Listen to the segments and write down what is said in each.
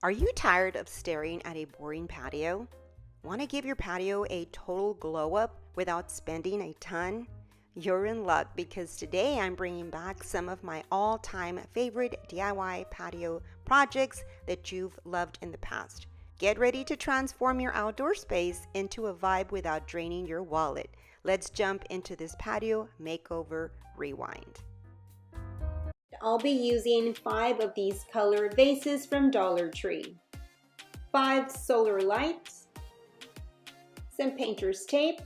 Are you tired of staring at a boring patio? Want to give your patio a total glow up without spending a ton? You're in luck because today I'm bringing back some of my all-time favorite DIY patio projects that you've loved in the past. Get ready to transform your outdoor space into a vibe without draining your wallet. Let's jump into this patio makeover rewind. I'll be using 5 of these color vases from Dollar Tree, 5 solar lights, some painter's tape.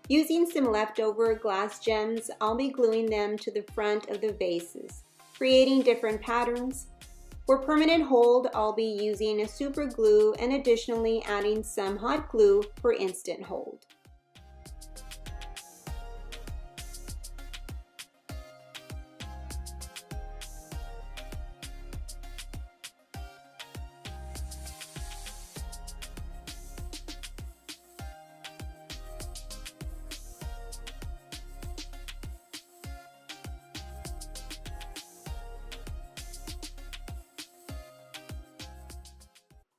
Using some leftover glass gems, I'll be gluing them to the front of the vases, creating different patterns. For permanent hold, I'll be using a super glue and additionally adding some hot glue for instant hold.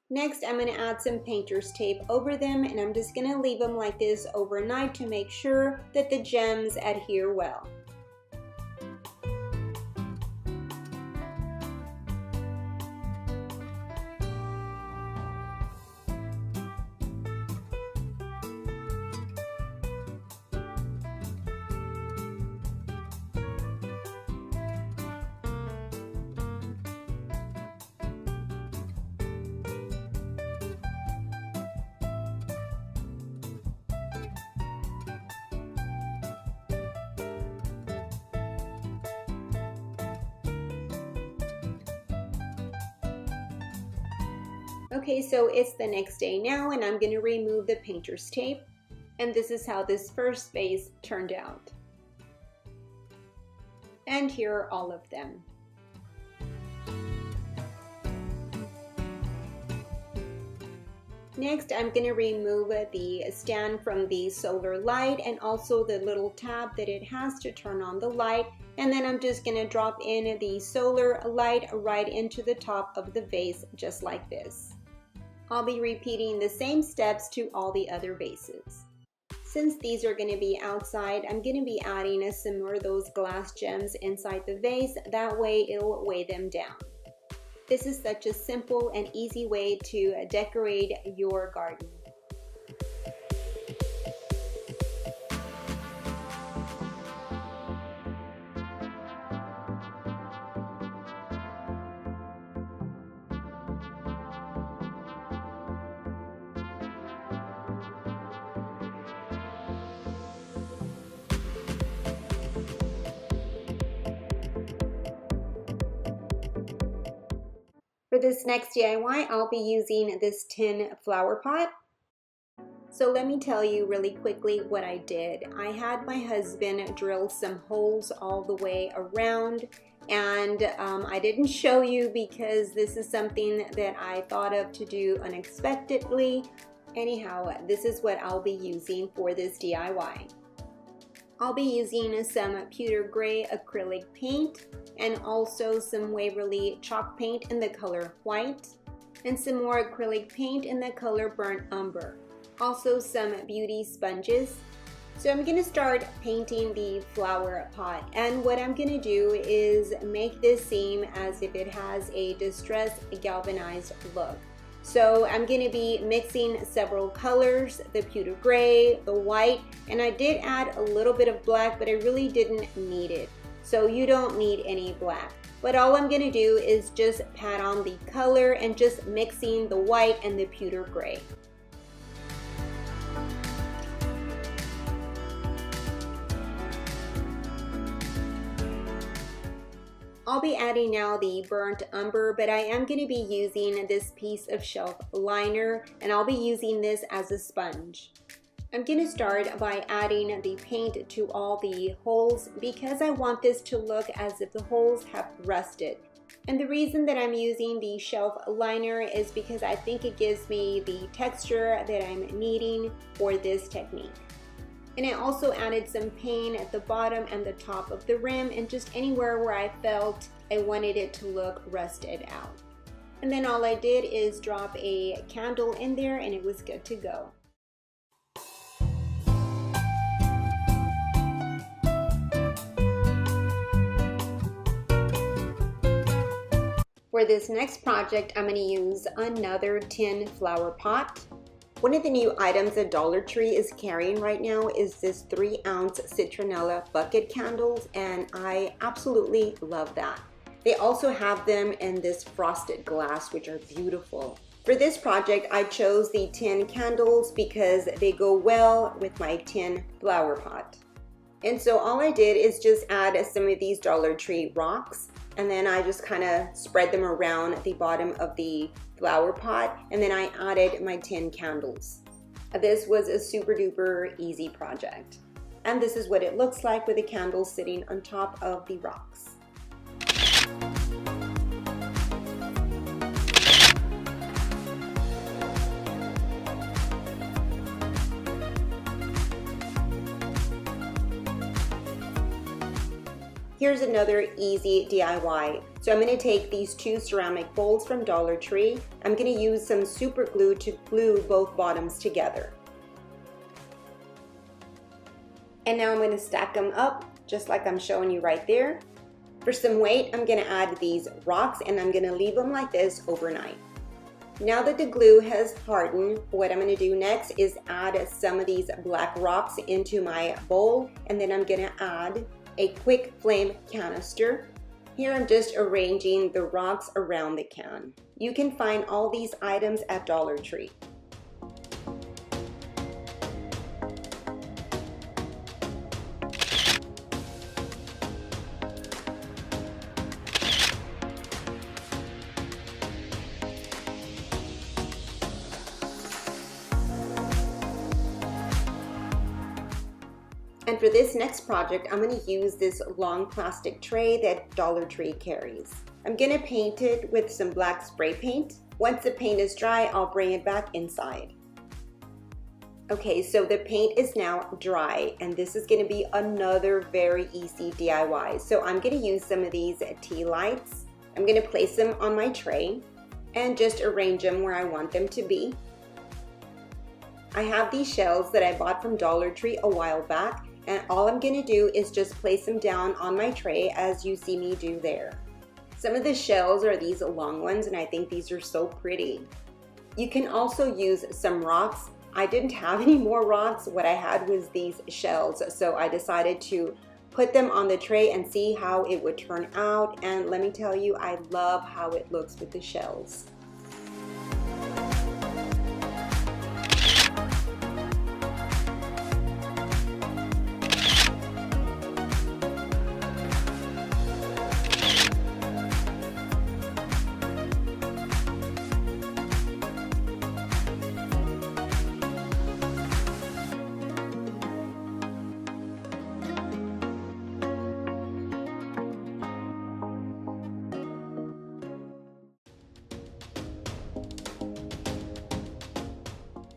Next, I'm going to add some painter's tape over them, and I'm just going to leave them like this overnight to make sure that the gems adhere well. Okay, so it's the next day now, and I'm going to remove the painter's tape, and this is how this first vase turned out. And here are all of them. Next, I'm going to remove the stand from the solar light and also the little tab that it has to turn on the light, and then I'm just going to drop in the solar light right into the top of the vase just like this. I'll be repeating the same steps to all the other vases. Since these are going to be outside, I'm going to be adding some more of those glass gems inside the vase. That way it'll weigh them down. This is such a simple and easy way to decorate your garden. For this next DIY, I'll be using this tin flower pot. So let me tell you really quickly what I did. I had my husband drill some holes all the way around, and I didn't show you because this is something that I thought of to do unexpectedly. Anyhow, this is what I'll be using for this DIY. I'll be using some pewter gray acrylic paint and also some Waverly chalk paint in the color white and some more acrylic paint in the color burnt umber. Also some beauty sponges. So I'm going to start painting the flower pot, and what I'm going to do is make this seem as if it has a distressed galvanized look. So I'm going to be mixing several colors, the pewter gray, the white, and I did add a little bit of black, but I really didn't need it. So you don't need any black. But all I'm going to do is just pat on the color and just mixing the white and the pewter gray. I'll be adding now the burnt umber, but I am going to be using this piece of shelf liner, and I'll be using this as a sponge. I'm going to start by adding the paint to all the holes because I want this to look as if the holes have rusted. And the reason that I'm using the shelf liner is because I think it gives me the texture that I'm needing for this technique. And I also added some paint at the bottom and the top of the rim and just anywhere where I felt I wanted it to look rusted out. And then all I did is drop a candle in there and it was good to go. For this next project, I'm going to use another tin flower pot. One of the new items that Dollar Tree is carrying right now is this 3-ounce citronella bucket candles, and I absolutely love that. They also have them in this frosted glass, which are beautiful. For this project, I chose the tin candles because they go well with my tin flower pot. And so all I did is just add some of these Dollar Tree rocks, and then I just kind of spread them around the bottom of the flower pot, and then I added my tin candles. This was a super duper easy project. And this is what it looks like with the candles sitting on top of the rocks. Here's another easy DIY. So I'm going to take these 2 ceramic bowls from Dollar Tree. I'm going to use some super glue to glue both bottoms together. And now I'm going to stack them up just like I'm showing you right there. For some weight, I'm going to add these rocks and I'm going to leave them like this overnight. Now that the glue has hardened, what I'm going to do next is add some of these black rocks into my bowl, and then I'm going to add a quick flame canister. Here I'm just arranging the rocks around the can. You can find all these items at Dollar Tree. And for this next project, I'm going to use this long plastic tray that Dollar Tree carries. I'm going to paint it with some black spray paint. Once the paint is dry, I'll bring it back inside. Okay, so the paint is now dry, and this is going to be another very easy DIY. So I'm going to use some of these tea lights. I'm going to place them on my tray and just arrange them where I want them to be. I have these shells that I bought from Dollar Tree a while back, and all I'm going to do is just place them down on my tray as you see me do there. Some of the shells are these long ones, and I think these are so pretty. You can also use some rocks. I didn't have any more rocks. What I had was these shells, so I decided to put them on the tray and see how it would turn out, and let me tell you, I love how it looks with the shells.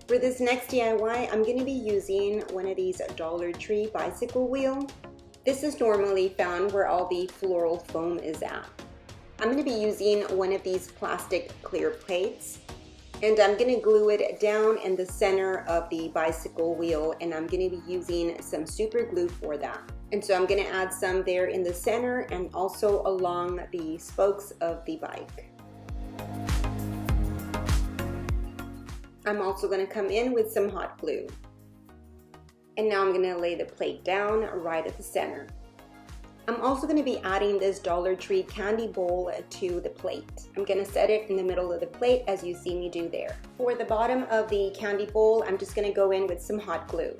For this next DIY, I'm going to be using one of these Dollar Tree bicycle wheel. This is normally found where all the floral foam is at. I'm going to be using one of these plastic clear plates, and I'm going to glue it down in the center of the bicycle wheel, and I'm going to be using some super glue for that. And so I'm going to add some there in the center and also along the spokes of the bike. I'm also going to come in with some hot glue. And now I'm going to lay the plate down right at the center. I'm also going to be adding this Dollar Tree candy bowl to the plate. I'm going to set it in the middle of the plate as you see me do there. For the bottom of the candy bowl, I'm just going to go in with some hot glue.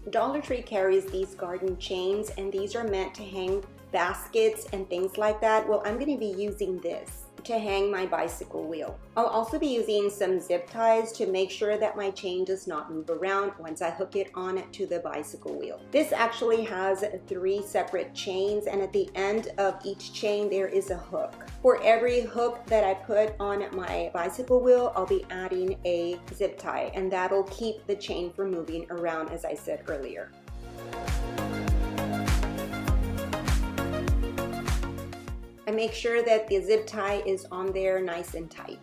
Dollar Tree carries these garden chains, and these are meant to hang baskets and things like that. Well, I'm going to be using this to hang my bicycle wheel. I'll also be using some zip ties to make sure that my chain does not move around once I hook it on to the bicycle wheel. This actually has 3 separate chains, and at the end of each chain there is a hook. For every hook that I put on my bicycle wheel, I'll be adding a zip tie, and that'll keep the chain from moving around, as I said earlier. I make sure that the zip tie is on there nice and tight.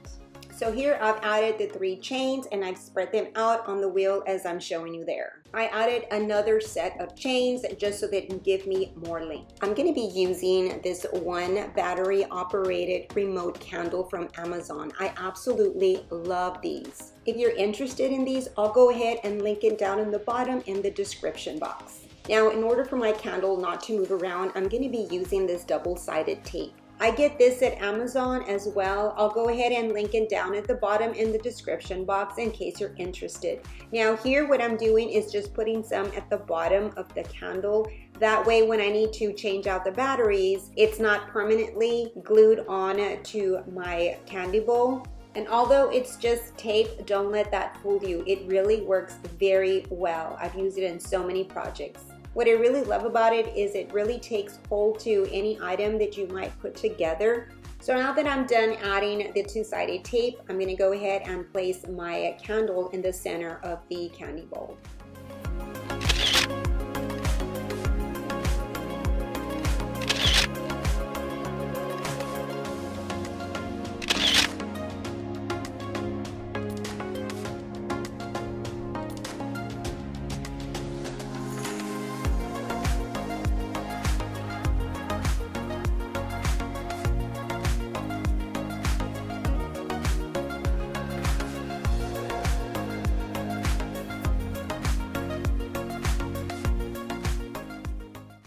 So here I've added the 3 chains and I've spread them out on the wheel as I'm showing you there. I added another set of chains just so that it can give me more length. I'm going to be using this one battery operated remote candle from Amazon. I absolutely love these. If you're interested in these, I'll go ahead and link it down in the bottom in the description box. Now, in order for my candle not to move around, I'm going to be using this double-sided tape. I get this at Amazon as well. I'll go ahead and link it down at the bottom in the description box in case you're interested. Now here what I'm doing is just putting some at the bottom of the candle. That way when I need to change out the batteries, it's not permanently glued on to my candy bowl. And although it's just tape, don't let that fool you. It really works very well. I've used it in so many projects. What I really love about it is it really takes hold to any item that you might put together. So now that I'm done adding the 2-sided tape, I'm going to go ahead and place my candle in the center of the candy bowl.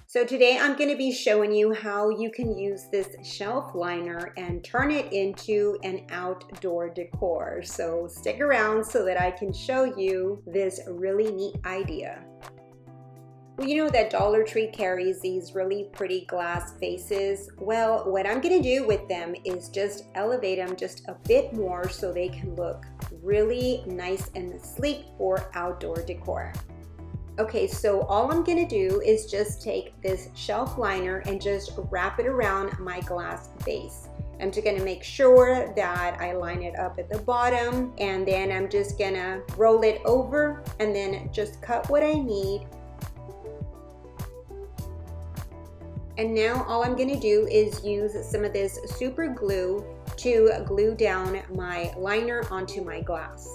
So today I'm going to be showing you how you can use this shelf liner and turn it into an outdoor decor. So stick around so that I can show you this really neat idea. Well, you know that Dollar Tree carries these really pretty glass vases. Well, what I'm going to do with them is just elevate them just a bit more so they can look really nice and sleek for outdoor decor. Okay, so all I'm gonna do is just take this shelf liner and just wrap it around my glass vase. I'm just gonna make sure that I line it up at the bottom, and then I'm just gonna roll it over and then just cut what I need. And now all I'm gonna do is use some of this super glue to glue down my liner onto my glass.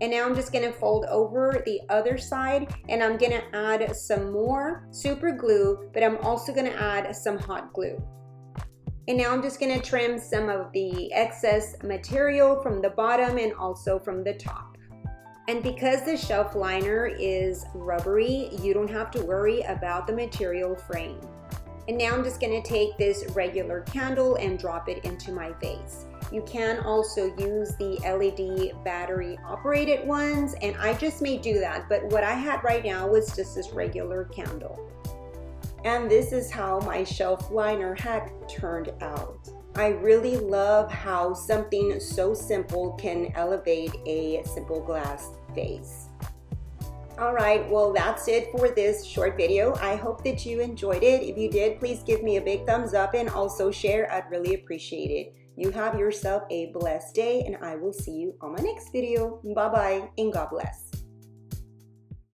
And now I'm just gonna fold over the other side and I'm gonna add some more super glue, but I'm also gonna add some hot glue. And now I'm just gonna trim some of the excess material from the bottom and also from the top. And because the shelf liner is rubbery, you don't have to worry about the material frame. And now I'm just gonna take this regular candle and drop it into my vase. You can also use the LED battery operated ones, and I just may do that, but what I had right now was just this regular candle. And this is how my shelf liner hack turned out. I really love how something so simple can elevate a simple glass vase. Alright, well that's it for this short video. I hope that you enjoyed it. If you did, please give me a big thumbs up and also share. I'd really appreciate it. You have yourself a blessed day, and I will see you on my next video. Bye bye and God bless.